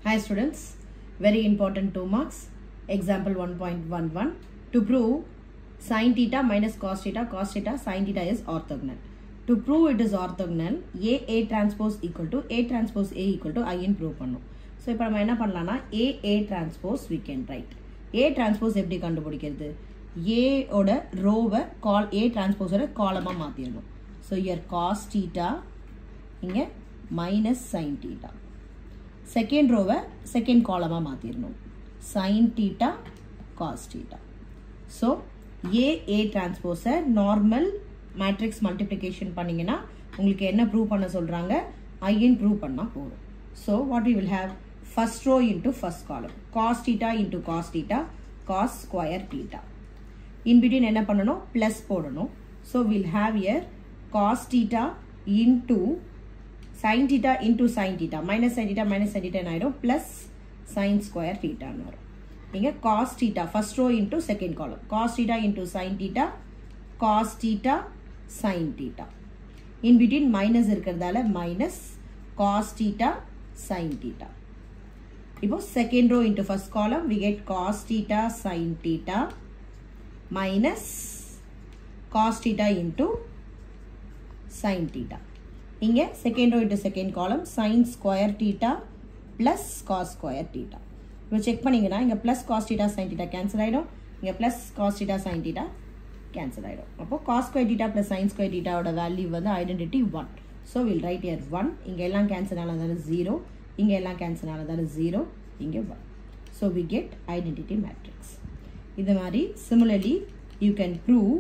Hi students, very important 2 marks. Example 1.11. To prove sin theta minus cos theta sin theta is orthogonal. To prove it is orthogonal, A transpose equal to A transpose A equal to I in prove பண்ணும். So இப்போ நம்ம என்ன பண்ணலாம்னா A transpose we can write. A transpose எப்படி கண்டுபிடிக்கிறது? A ஓட ரோவை A transpose ஓட காலமா மாத்திரணும். So here cos theta இங்க minus sin theta. Second row second column மாத்திரணும். sin theta cos theta. So A transpose normal matrix multiplication பண்ணீங்கன்னா உங்களுக்கு என்ன prove பண்ண சொல்றாங்க? In prove பண்ணா போதும். So what we will have? First row into first column. Cos theta into cos theta cos square theta. In between என்ன பண்ணணும்? Plus போடணும். So we'll have here cos theta into sin theta into sin theta minus sin theta ஆயிடும் plus sin square theta வரும். இங்க cos theta first row into second column. Cos theta into sin theta cos theta sin theta. In between minus இருக்கிறதால minus cos theta sin theta. இப்போ second row into first column we get cos theta sin theta minus cos theta into sin theta. இங்க second row into second column sin square theta plus cos square theta. இப்போ check பண்ணீங்கன்னா இங்க plus cos theta sin theta cancel ஆயிடும். இங்க plus cos theta sin theta cancel ஆயிடும். அப்போ cos square theta plus sin square theta ஓட value வந்து identity 1. So we'll write here 1. இங்க எல்லாம் cancel ஆனதால 0. இங்க எல்லாம் cancel ஆனதால 0. இங்க 1. So we get identity matrix. இது மாதிரி similarly you can prove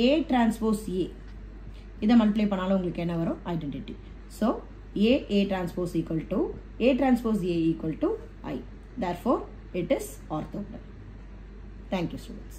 A transpose A. இதை multiply பண்ணாலும் உங்களுக்கு என்ன வரும்? Identity. So, A transpose equal to A transpose A equal to I. Therefore, it is orthogonal. Thank you, students.